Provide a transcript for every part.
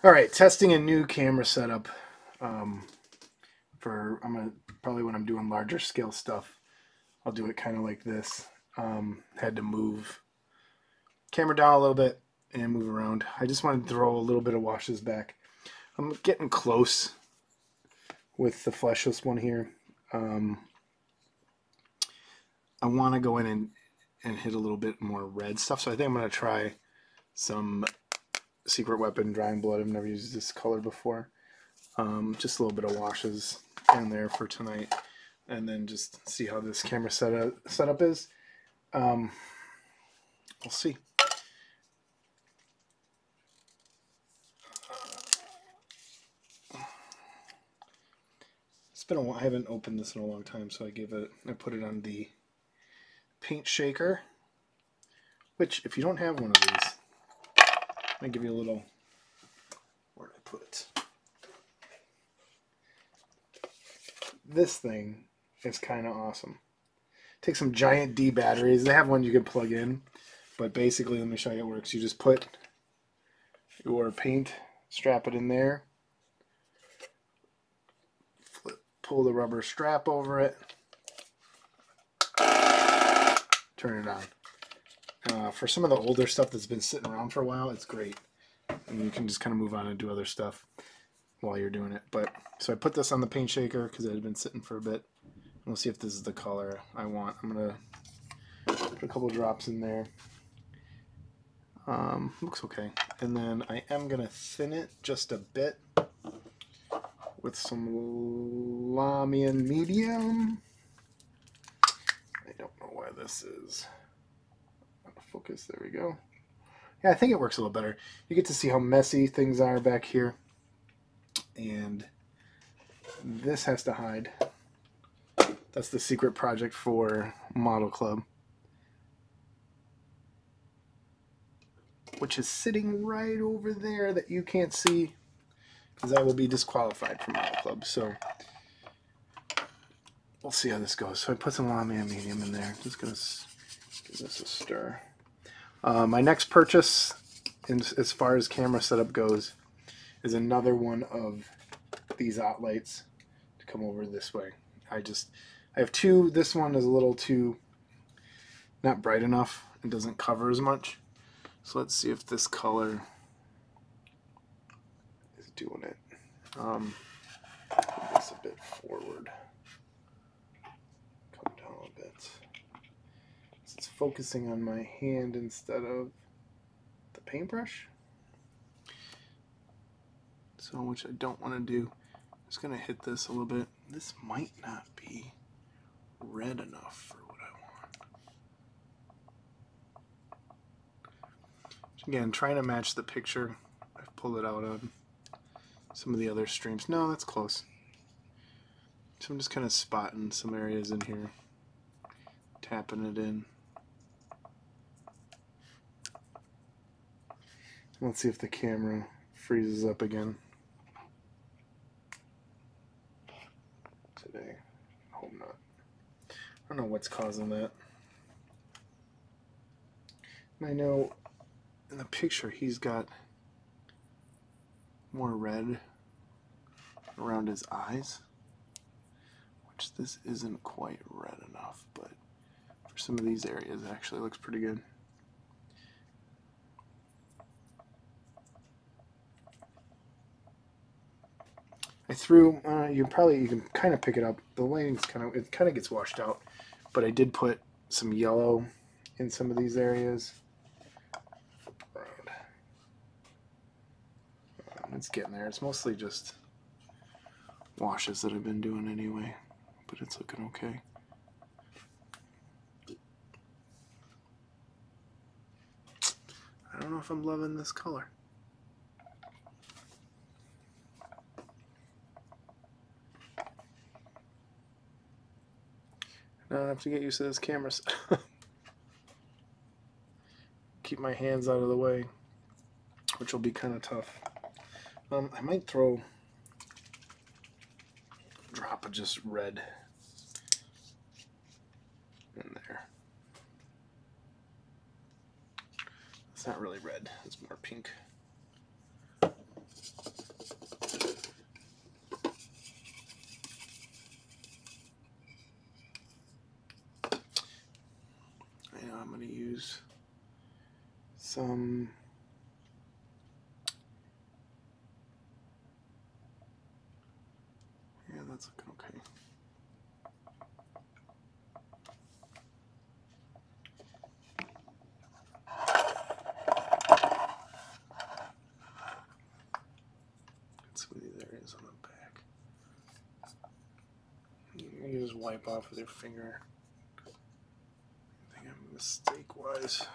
All right, testing a new camera setup. Um, probably when I'm doing larger scale stuff, I'll do it kind of like this. Had to move camera down a little bit and move around. I just wanted to throw a little bit of washes back. I'm getting close with the fleshless one here. I want to go in and hit a little bit more red stuff, so I think I'm going to try some Secret Weapon Drying Blood. I've never used this color before. Just a little bit of washes in there for tonight, and then just see how this camera setup is. We'll see. It's been a while. I haven't opened this in a long time, so I put it on the paint shaker, which if you don't have one of these, let me give you a little, where did I put it? This thing is kind of awesome. Take some giant D batteries. They have one you can plug in, but basically, let me show you how it works. You just put your paint, strap it in there, pull the rubber strap over it, turn it on. For some of the older stuff that's been sitting around for a while, it's great. And you can just kind of move on and do other stuff while you're doing it. So I put this on the paint shaker because it had been sitting for a bit. We'll see if this is the color I want. I'm going to put a couple drops in there. Looks okay. And then I am going to thin it just a bit with some Lamian medium. I don't know why this is out of focus. There we go. Yeah, I think it works a little better. You get to see how messy things are back here. And this has to hide. That's the secret project for Model Club, which is sitting right over there that you can't see because I will be disqualified from Model Club. So we'll see how this goes. So I put some Lamian medium in there. Just going to give this a stir. My next purchase, as far as camera setup goes, is another one of these lights to come over this way. I have two. This one is a little too not bright enough. It doesn't cover as much. So let's see if this color is doing it. Put this a bit forward. Come down a bit. So it's focusing on my hand instead of the paintbrush. So, which I don't want to do. I'm just going to hit this a little bit. This might not be red enough for what I want. Again, trying to match the picture I've pulled it out on some of the other streams. No, that's close. So I'm just kind of spotting some areas in here, tapping it in. Let's see if the camera freezes up again today. I hope not. I don't know what's causing that. And I know in the picture he's got more red around his eyes, which this isn't quite red enough, but for some of these areas it actually looks pretty good. I threw, you can kind of pick it up. The lighting's it kind of gets washed out, but I did put some yellow in some of these areas. It's getting there. It's mostly just washes that I've been doing anyway, but it's looking okay. I don't know if I'm loving this color. Now I have to get used to this camera. Keep my hands out of the way, which will be kind of tough. I might throw a drop of just red in there. It's not really red, it's more pink. some yeah, that's looking okay. Some of these areas on the back. You just wipe off with your finger. I think I'm mistake-wise.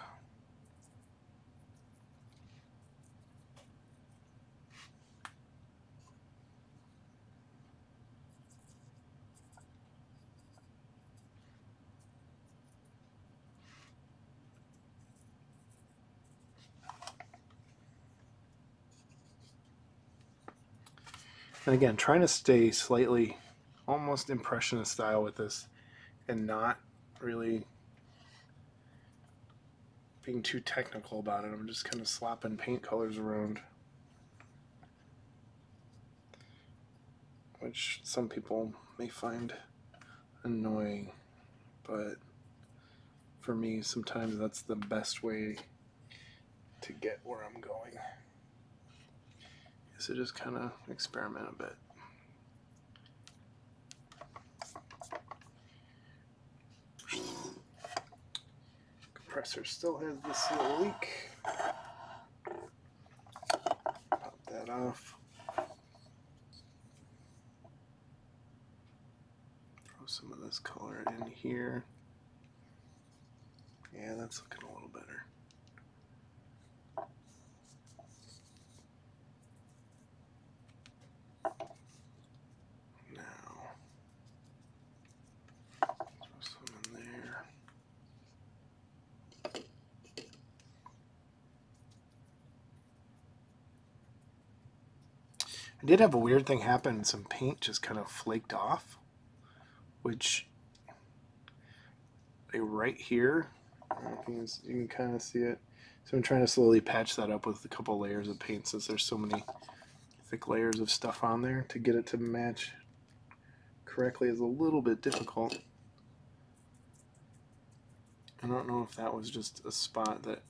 And again, trying to stay slightly almost impressionist style with this and not really being too technical about it. I'm just kind of slopping paint colors around, which some people may find annoying, but for me, sometimes that's the best way to get where I'm going. So just kind of experiment a bit. Compressor still has this little leak. Pop that off. Throw some of this color in here. Yeah, that's looking a little better. I did have a weird thing happen. Some paint just kind of flaked off, which right here, I don't know if you can kind of see it. So I'm trying to slowly patch that up with a couple layers of paint since there's so many thick layers of stuff on there. To get it to match correctly is a little bit difficult. I don't know if that was just a spot that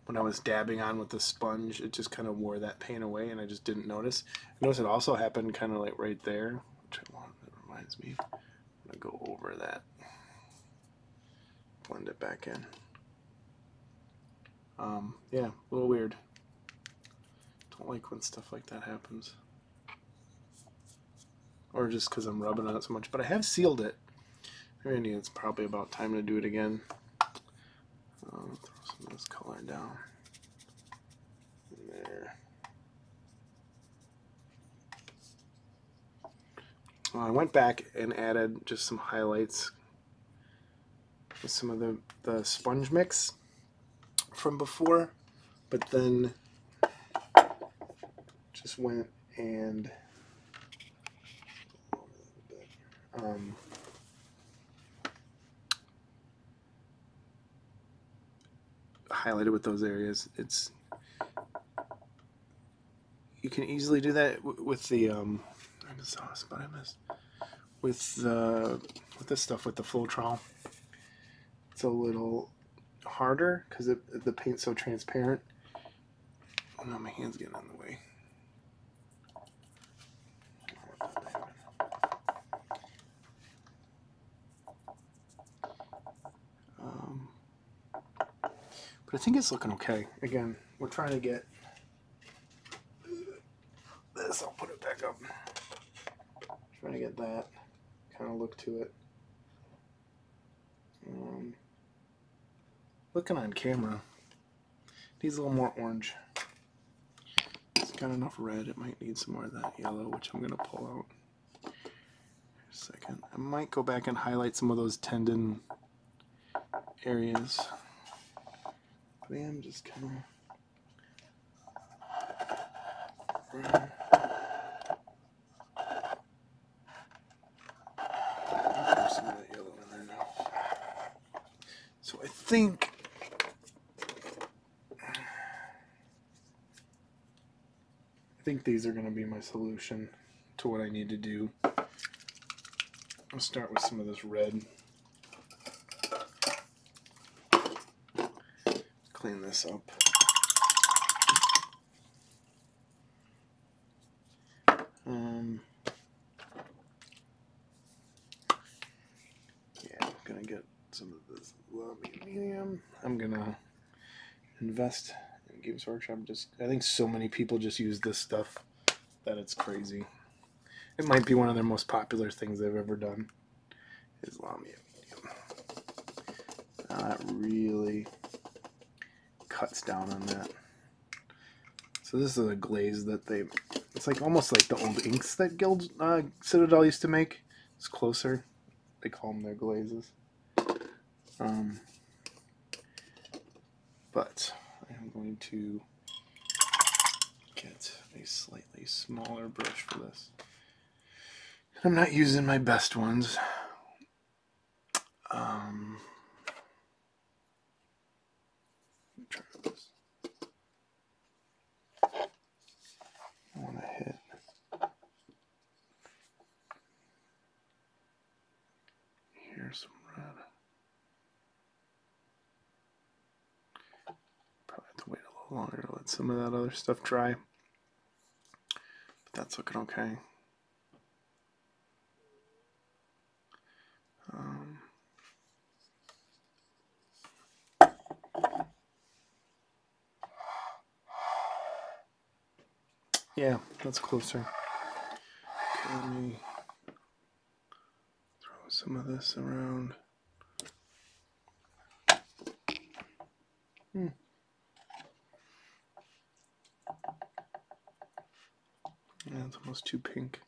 when I was dabbing on with the sponge, it just kind of wore that paint away and I just didn't notice. I noticed it also happened kind of like right there, which that reminds me. I'm going to go over that. Blend it back in. Yeah, a little weird. Don't like when stuff like that happens. Or just because I'm rubbing on it so much. But I have sealed it. Randy, it's probably about time to do it again. Throw some of this color down in there. I went back and added just some highlights with some of the sponge mix from before, but then just went and highlighted with those areas. You can easily do that with the I just saw a spot I missed with this stuff with the Floetrol. It's a little harder because the paint's so transparent. Oh no, my hand's getting in the way. But I think it's looking okay. Again, we're trying to get this. I'll put it back up. Trying to get that kind of look to it. Looking on camera, needs a little more orange. It's got enough red. It might need some more of that yellow, which I'm going to pull out. A second. I might go back and highlight some of those tendon areas. But I am just kind of some of that yellow in there now. So I think these are going to be my solution to what I need to do. I'll start with some of this red. Clean this up. Yeah, I'm gonna get some of this medium. I'm gonna invest in Games Workshop. I think so many people just use this stuff that it's crazy. It might be one of their most popular things they've ever done. Is Lamia medium. Now that really cuts down on that. So this is a glaze that it's like almost like the old inks that Citadel used to make. It's closer. They call them their glazes. But I'm going to get a slightly smaller brush for this. I'm not using my best ones. Try this. I want to hit. Here's some red. Probably have to wait a little longer to let some of that other stuff dry. But that's looking okay. Yeah, that's closer. Okay, let me throw some of this around. Yeah, it's almost too pink.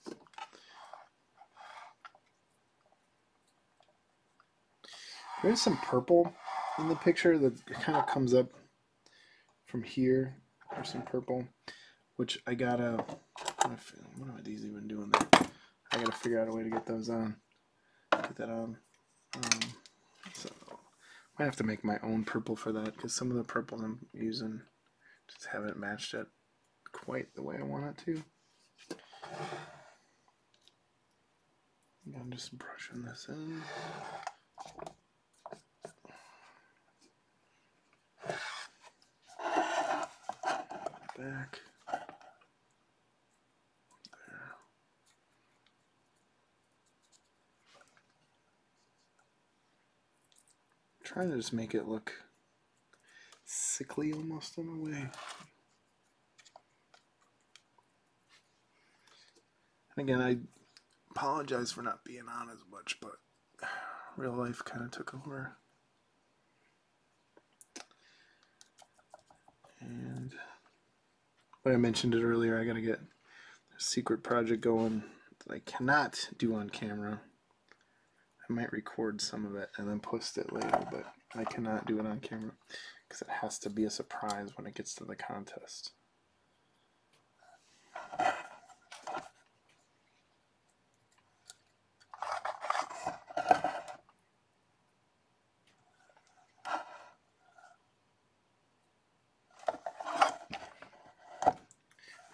There's some purple in the picture that kind of comes up from here. There's some purple, which I gotta. What are these even doing there? I gotta figure out a way to get those on. Get that on. So I might have to make my own purple for that because some of the purple I'm using just haven't matched it quite the way I want it to. I'm just brushing this in. Back. There. Trying to just make it look sickly almost in a way. And again, I apologize for not being on as much, but real life kind of took over. And I mentioned it earlier, I gotta get a secret project going that I cannot do on camera. I might record some of it and then post it later, but I cannot do it on camera because it has to be a surprise when it gets to the contest.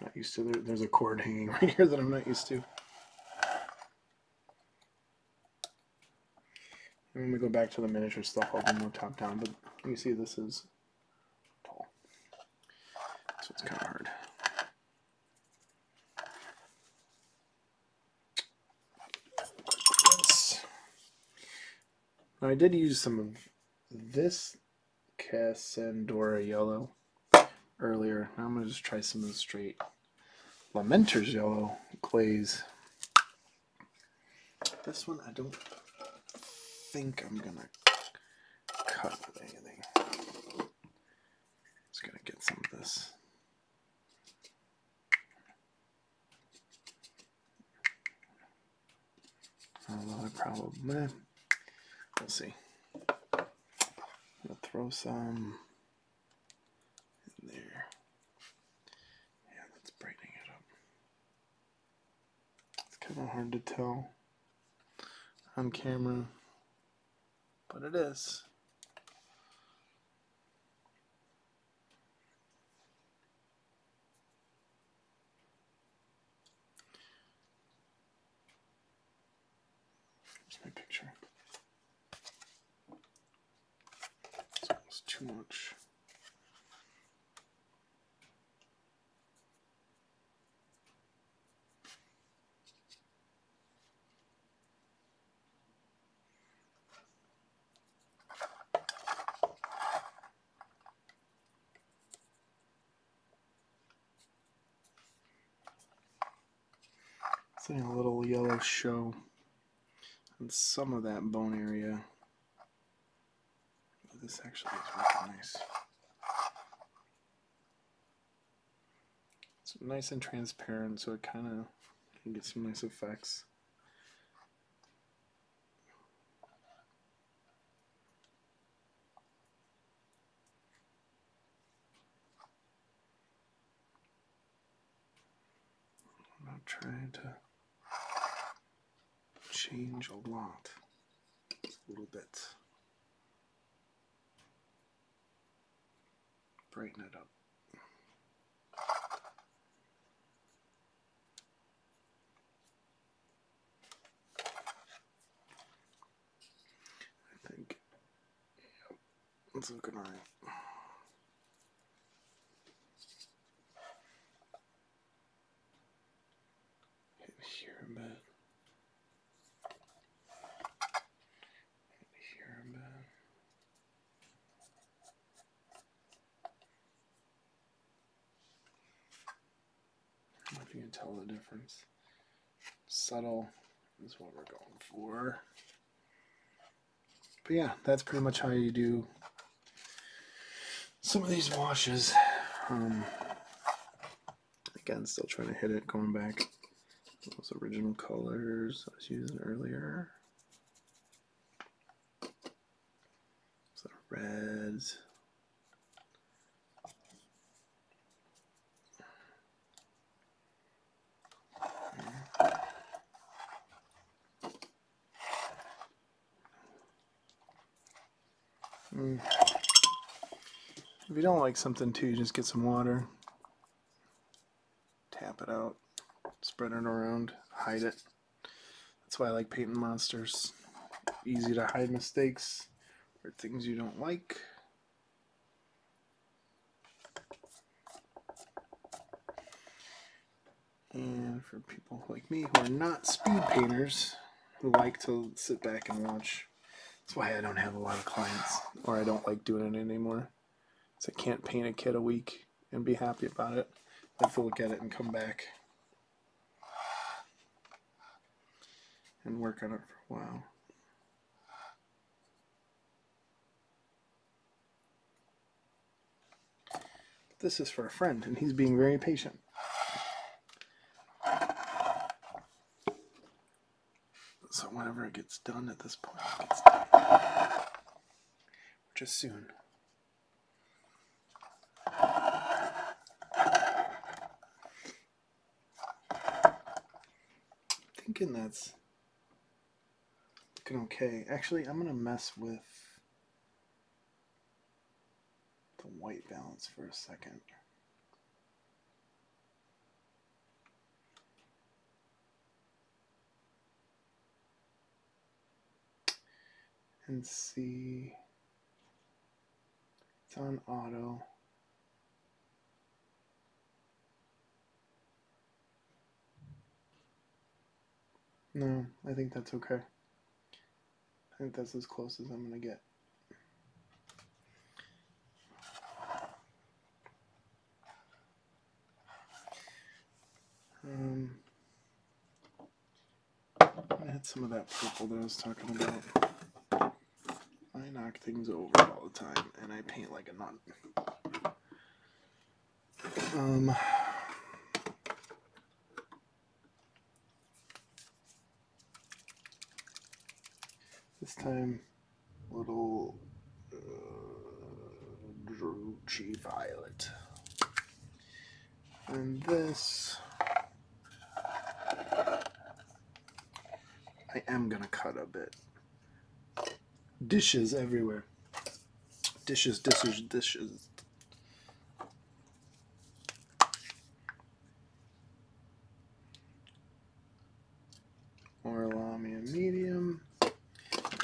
Not used to. There's a cord hanging right here that I'm not used to. And when we go back to the miniature stuff, I'll do more top down, but you see this is tall, so it's kind of hard. Now I did use some of this Cassandra yellow earlier. Now I'm going to just try some of the straight Lamenter's yellow glaze. This one I don't think I'm going to cut with anything. Just going to get some of this. Although I probably, we'll see. I'm going to throw some in there. Yeah, that's brightening it up. It's kind of hard to tell on camera, but it is. Here's my picture. It's almost too much. Getting a little yellow show on some of that bone area. This actually is really nice. It's nice and transparent, so it kind of can get some nice effects. I'm not trying to change a lot, just a little bit. Brighten it up. I think, yep, it's looking all right. Hit here a bit. Hit here a bit. I don't know if you can tell the difference. Subtle is what we're going for. But yeah, that's pretty much how you do some of these washes. Again, still trying to hit it, going back to those original colors I was using earlier. So reds. If you don't like something too, just get some water, tap it out, spread it around, hide it. That's why I like painting monsters. Easy to hide mistakes or things you don't like. And for people like me who are not speed painters, who like to sit back and watch, that's why I don't have a lot of clients, or I don't like doing it anymore. So I can't paint a kit a week and be happy about it. I have to look at it and come back and work on it for a while. This is for a friend, and he's being very patient. So whenever it gets done at this point, it gets done. Which is soon. Thinking that's looking okay. Actually, I'm gonna mess with the white balance for a second. And see, it's on auto. No, I think that's okay. I think that's as close as I'm gonna get. I had some of that purple that I was talking about. I knock things over all the time, and I paint like a nut. This time, little Drucci violet, and this I am gonna cut a bit. Dishes everywhere. Dishes, dishes, dishes. More Lamy medium.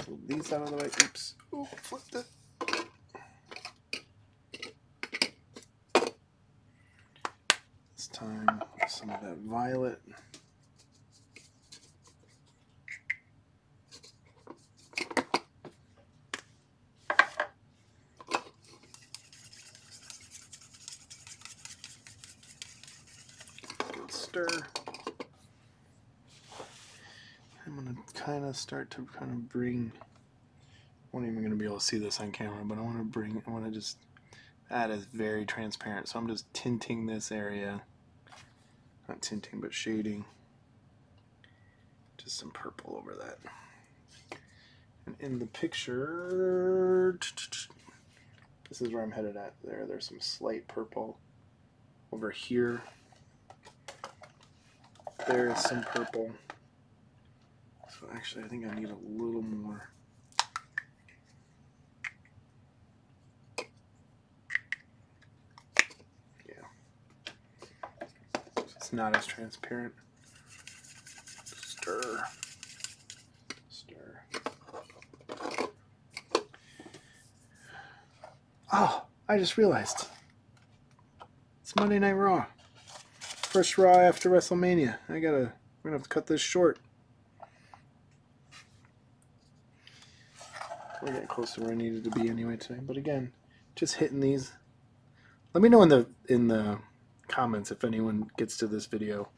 Move these out of the way. Oops. Oh, flipped it. This time, some of that violet. Good stir. I'm going to kind of start to kind of bring, I won't even going to be able to see this on camera, but I want to just, that is very transparent. So I'm just tinting this area, not tinting, but shading. Just some purple over that. And in the picture, this is where I'm headed at. There's some slight purple over here. There's some purple. So actually, I think I need a little more. Yeah. It's not as transparent. Stir. Stir. Oh, I just realized. It's Monday Night Raw. First Raw after WrestleMania. We're gonna have to cut this short. We're getting close to where I needed to be anyway today. But again, just hitting these. Let me know in the comments if anyone gets to this video.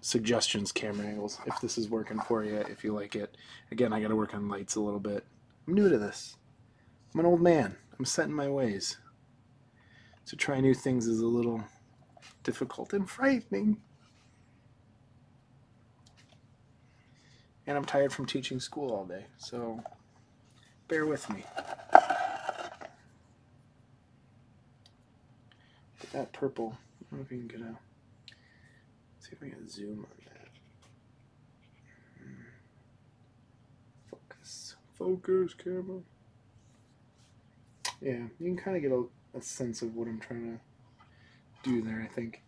Suggestions, camera angles, if this is working for you, if you like it. Again, I got to work on lights a little bit. I'm new to this. I'm an old man. I'm set in my ways. To try new things is a little difficult and frightening. And I'm tired from teaching school all day, so bear with me. But that purple, I don't know if you can get a, see if I can zoom on that. Focus. Focus, camera. Yeah, you can kind of get a sense of what I'm trying to do there, I think.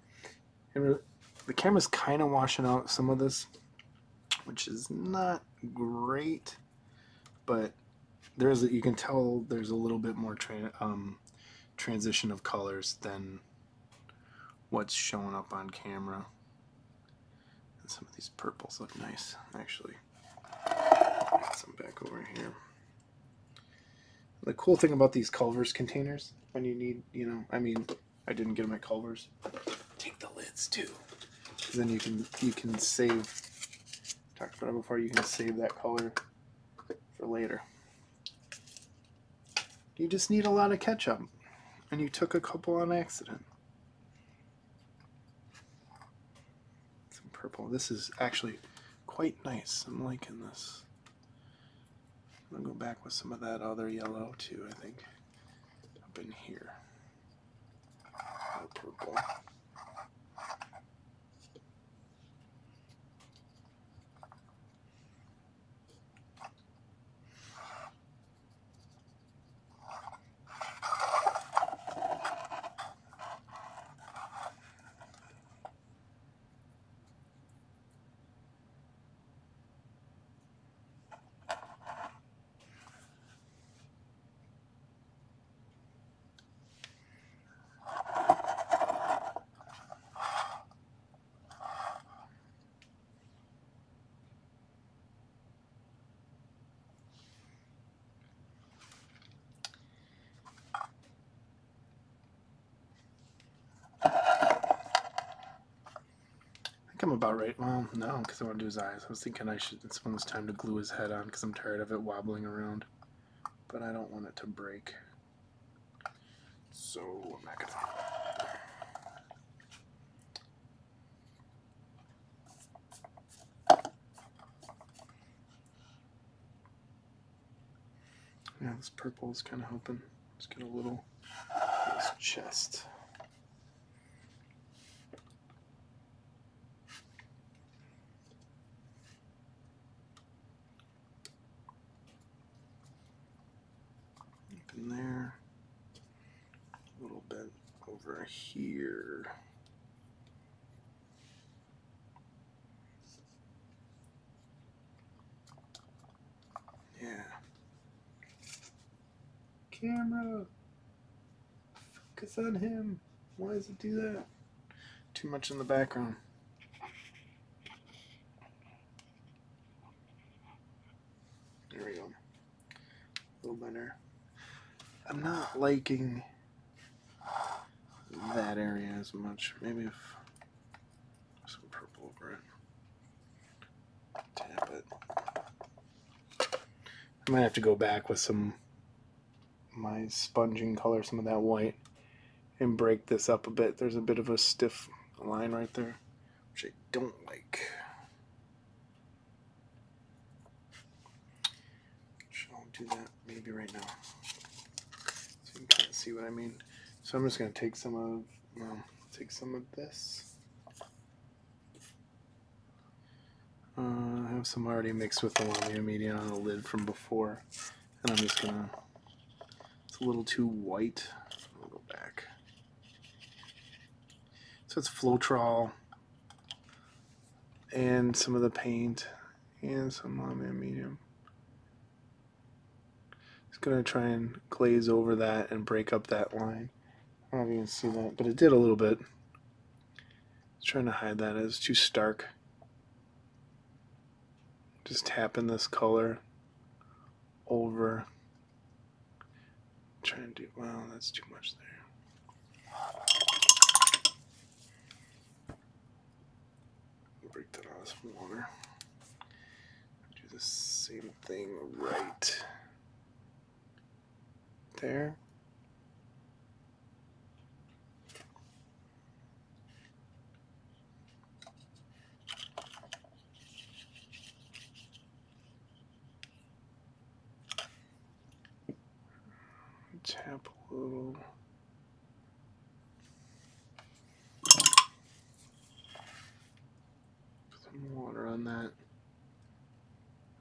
And the camera's kind of washing out some of this, which is not great, but you can tell there's a little bit more transition of colors than what's showing up on camera. And some of these purples look nice, actually. Get some back over here. The cool thing about these Culver's containers, when you need, I mean, I didn't get them at Culver's. Take the lids too, because then you can save. Talked about it before. You can save that color for later. You just need a lot of ketchup, and you took a couple on accident. Some purple. This is actually quite nice. I'm liking this. I'm gonna go back with some of that other yellow too, I think. Up in here. Purple. I'm about right. Well, no, because I want to do his eyes. I was thinking it's when it's time to glue his head on because I'm tired of it wobbling around. But I don't want it to break. So I'm not gonna. Yeah, this purple is kind of helping. Let's get a little his chest. In there, a little bit over here. Yeah. Camera, focus on him. Why does it do that? Too much in the background. There we go. A little better. I'm not liking that area as much. Maybe if some purple over it. I might have to go back with my sponging color, some of that white, and break this up a bit. There's a bit of a stiff line right there, which I don't like. I'll do that maybe right now, so you can see what I mean. So I'm just going to take some of this. I have some already mixed with the Lamia medium on the lid from before, and I'm just gonna. It's a little too white. I'll go back. So it's Floetrol and some of the paint and some Lamia medium. Just gonna try and glaze over that and break up that line. I don't know if you can see that, but it did a little bit. Just trying to hide that. It's too stark. Just tapping this color over. Trying to do, wow, that's too much there. Break that out with some water. Do the same thing right there. Tap a little. Put some water on that.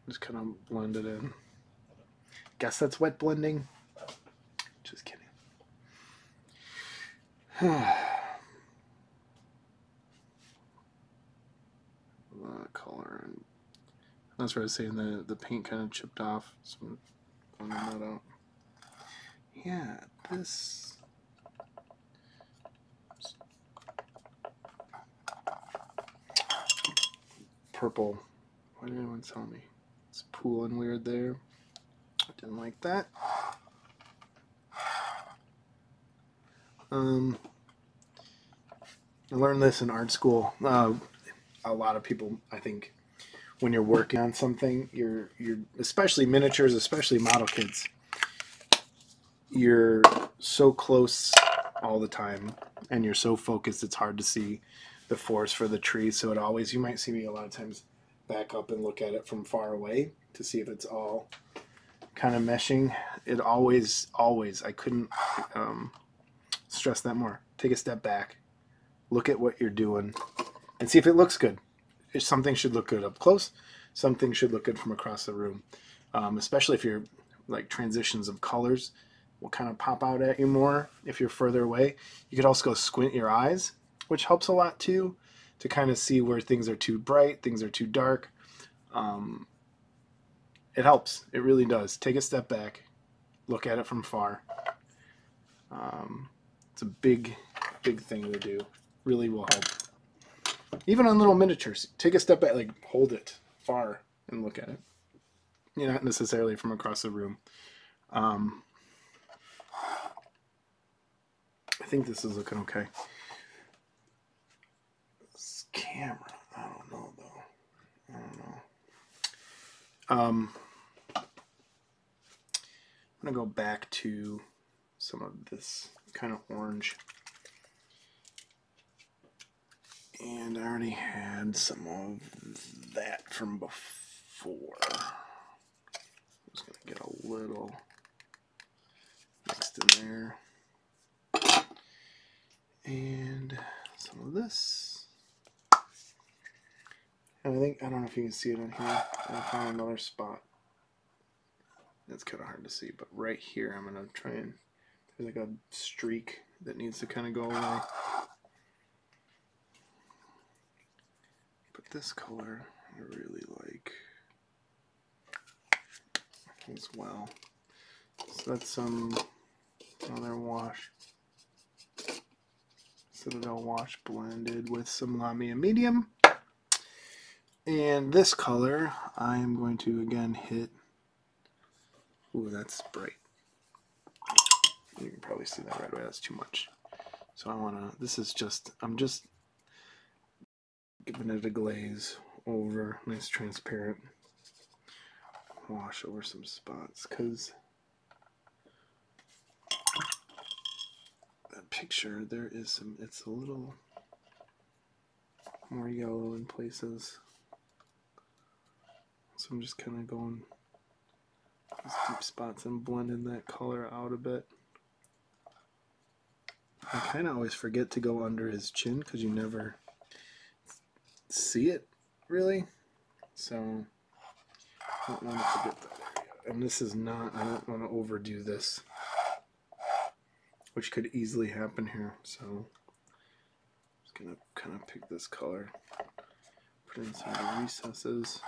Just kind of blend it in. Guess that's wet blending. Just kidding. A lot of color. And that's what I was saying. The paint kind of chipped off. So I'm blending that out. Yeah, this. Purple. Why did anyone tell me? It's pooling weird there. I didn't like that. I learned this in art school. A lot of people, I think, when you're working on something, you're especially miniatures, especially model kits, you're so close all the time, and you're so focused. It's hard to see the forest for the tree. So it always, you might see me a lot of times back up and look at it from far away to see if it's all kind of meshing. It always, I couldn't stress that more. Take a step back, look at what you're doing, and see if it looks good. If something should look good up close, something should look good from across the room, especially if you're like transitions of colors will kind of pop out at you more if you're further away. You could also go squint your eyes, which helps a lot too, to kind of see where things are too bright, things are too dark. It helps. It really does. Take a step back, look at it from far. It's a big thing to do. Really will help. Even on little miniatures, take a step back, like hold it far and look at it. You're not necessarily from across the room. I think this is looking okay. This camera, I don't know though. I don't know. I'm gonna go back to some of this kind of orange. And I already had some of that from before. I'm just gonna get a little mixed in there. And some of this. And I don't know if you can see it on here. I found another spot. It's kind of hard to see, but right here I'm gonna try and, there's like a streak that needs to kind of go away. But this color I really like as well. So that's some another wash. Citadel wash blended with some Lamia medium. And this color I am going to again hit. Ooh, that's bright. You can probably see that right away. That's too much. So I want to, this is just, I'm just giving it a glaze over, nice transparent. wash over some spots because that picture there is some, it's a little more yellow in places. So I'm just kind of going these deep spots and blending that color out a bit. I kind of always forget to go under his chin because you never see it really. So I don't want to forget that area. And this is not, I don't want to overdo this, which could easily happen here. So I'm just going to kind of pick this color, put in some of the recesses.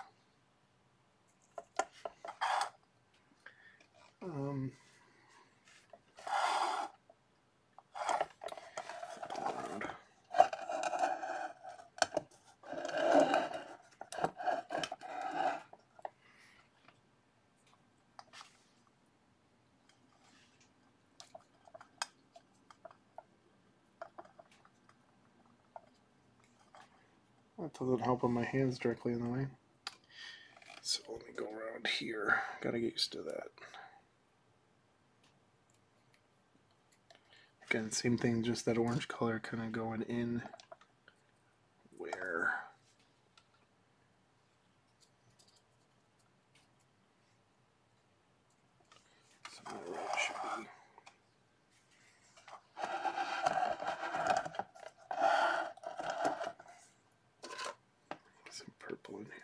That doesn't help when my hand's directly in the way. So let me go around here. Gotta get used to that. Again, same thing, just that orange color kind of going in where some of the red should be. Some purple in here.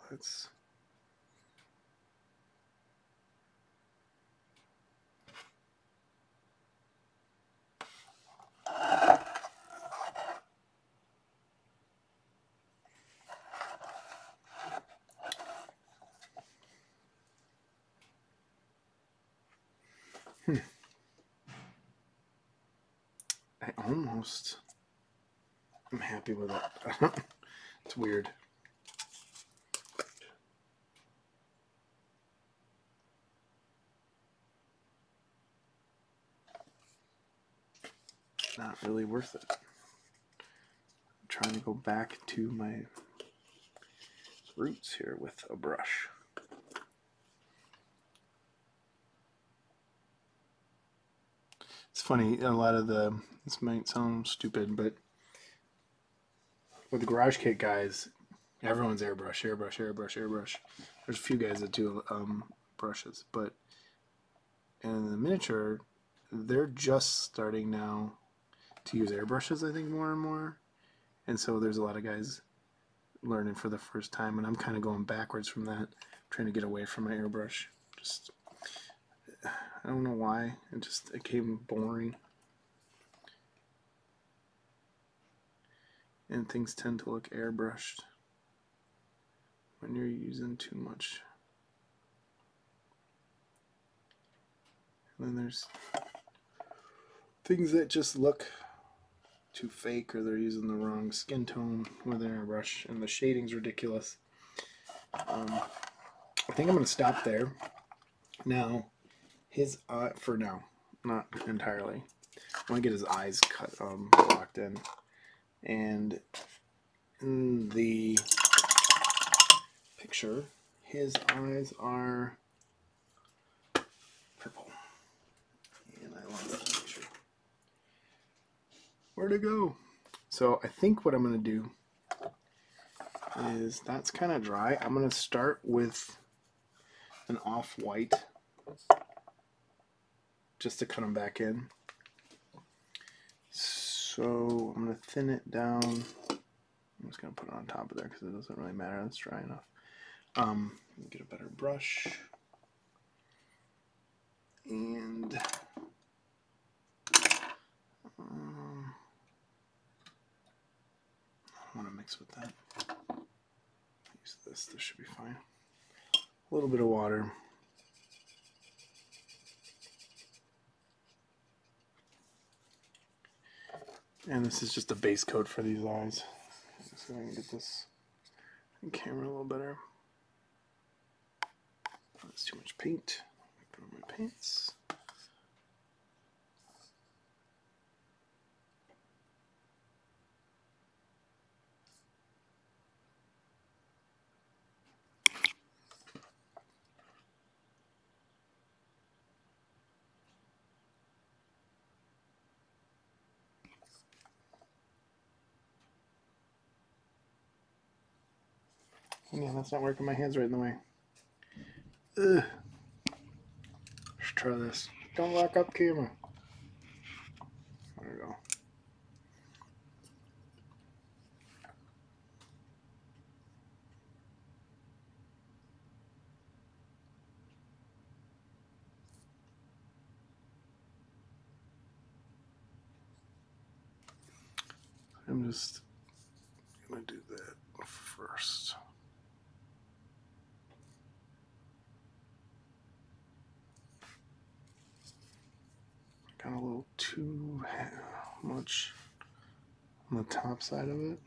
That's I'm happy with it. It's weird. Not really worth it. I'm trying to go back to my roots here with a brush. It's funny, a lot of the, this might sound stupid, but with the Garage Kit guys, everyone's airbrush, airbrush, airbrush, airbrush. There's a few guys that do brushes, but in the miniature, they're just starting now to use airbrushes, I think, more and more. And so there's a lot of guys learning for the first time, and I'm kind of going backwards from that, trying to get away from my airbrush. Just, I don't know why, it came boring. And things tend to look airbrushed when you're using too much. And then there's things that just look too fake, or they're using the wrong skin tone with an airbrush, and the shading's ridiculous. I think I'm going to stop there. Now, his eye, for now, not entirely. I want to get his eyes cut, locked in. And in the picture, his eyes are purple. And I lost the picture. Where'd it go? So I think what I'm going to do is, that's kind of dry. I'm going to start with an off-white just to cut them back in. So I'm going to thin it down. I'm just going to put it on top of there because it doesn't really matter. It's dry enough. Get a better brush. And I want to mix with that. Use this. This should be fine. A little bit of water. And this is just a base coat for these eyes. So I can get this on camera a little better. Oh, that's too much paint. Put on my paints. Yeah, that's not working. My hand's right in the way. Ugh. Let's try this. Don't lock up camera. There we go. I'm just going to do that first. Got a little too much on the top side of it.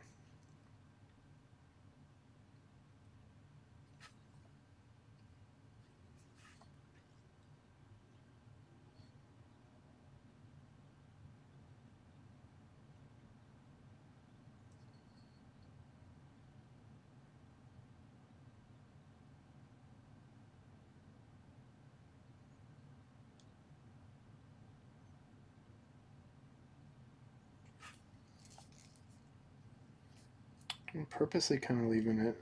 I'm purposely kind of leaving it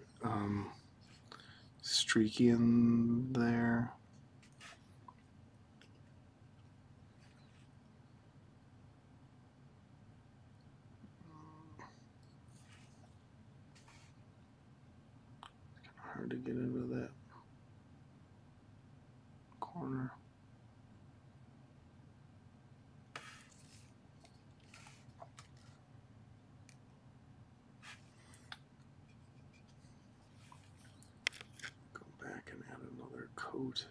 streaky in there. It's kind of hard to get into that corner. Go back and add another coat.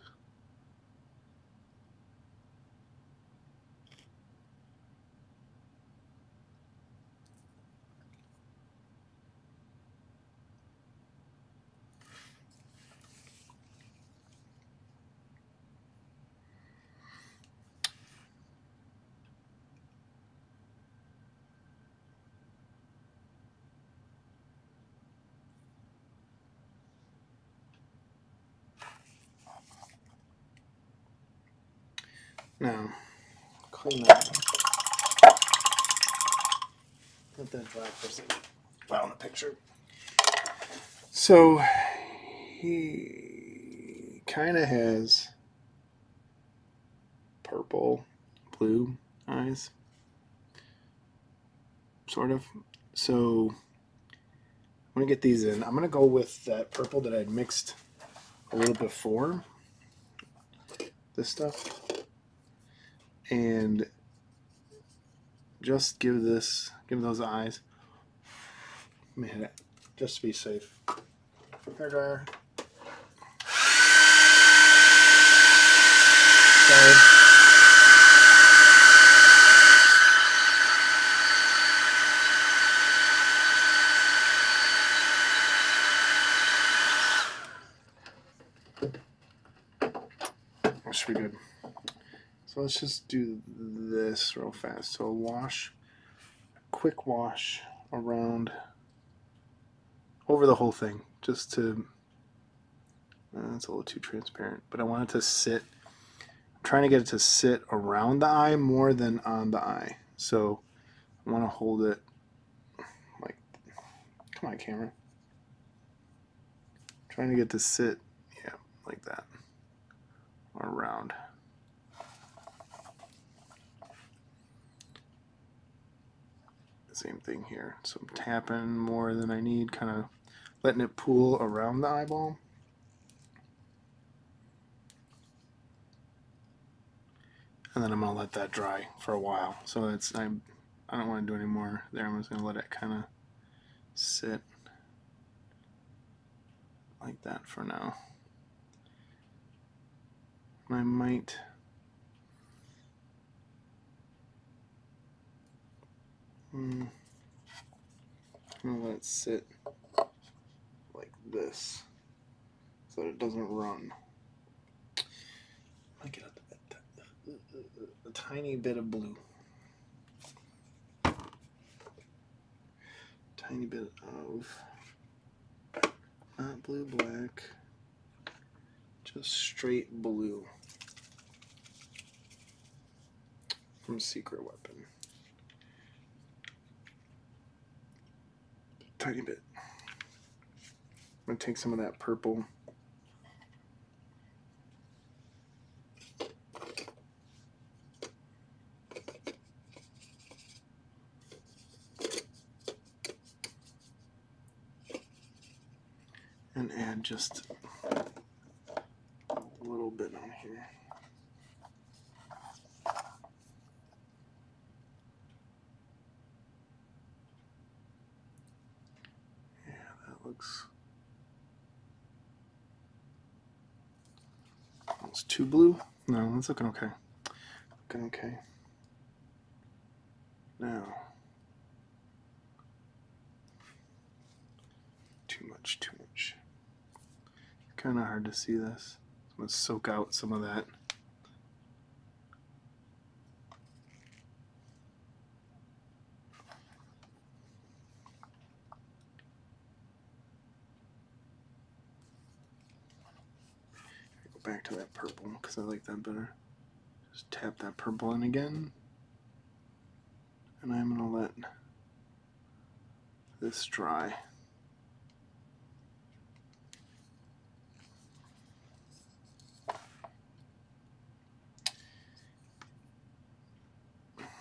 Now, clean that. Let that dry for a second. Found the picture. So, he kind of has purple, blue eyes. Sort of. So, I'm going to get these in. I'm going to go with that purple that I'd mixed a little before. This stuff. And just give those eyes. Let me hit it, just to be safe. Hair dryer. Sorry. That should be good. So let's just do this real fast. So wash, quick wash around, over the whole thing, just to, it's a little too transparent, but I want it to sit, I'm trying to get it to sit around the eye more than on the eye. So I want to hold it like, come on camera. I'm trying to get it to sit, yeah, like that, around. Same thing here. So I'm tapping more than I need, kind of letting it pool around the eyeball. And then I'm going to let that dry for a while. So it's, I don't want to do any more there. I'm just going to let it kind of sit like that for now. I might I'm going to let it sit like this so that it doesn't run. I get a tiny bit of blue. Tiny bit of, not blue black, just straight blue from Secret Weapon. Tiny bit. going to take some of that purple. And add just a little bit on here. Yeah, that looks almost too blue. No, that's looking okay. Looking okay. Now, too much. Kind of hard to see this. I'm going to soak out some of that. Go back to that purple because I like that better. Just tap that purple in again. And I'm going to let this dry.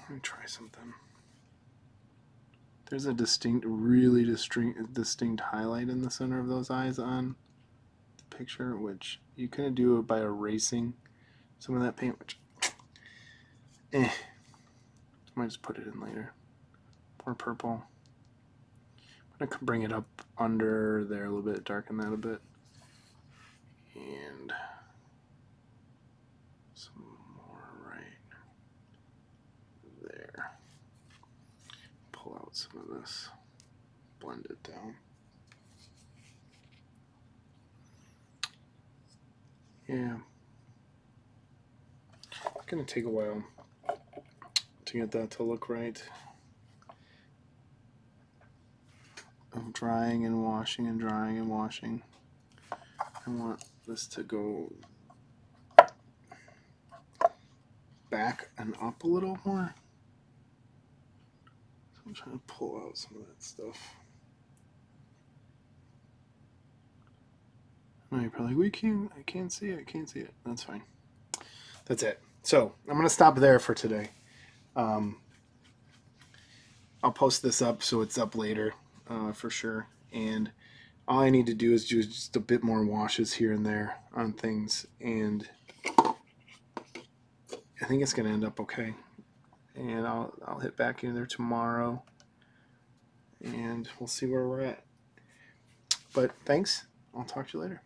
Let me try something. There's a really distinct highlight in the center of those eyes on the picture, which you kind of do by erasing some of that paint, which, I might just put it in later. More purple. I'm going to bring it up under there a little bit, darken that a bit. And some more right there. Pull out some of this, blend it down. Yeah. It's going to take a while to get that to look right. I'm drying and washing and drying and washing. I want this to go back and up a little more. So I'm trying to pull out some of that stuff. Now you're probably like, I can't see it. That's fine. That's it. So I'm going to stop there for today. I'll post this up so it's up later for sure. And all I need to do is do just a bit more washes here and there on things. And I think it's going to end up okay. And I'll hit back in there tomorrow. And we'll see where we're at. But thanks. I'll talk to you later.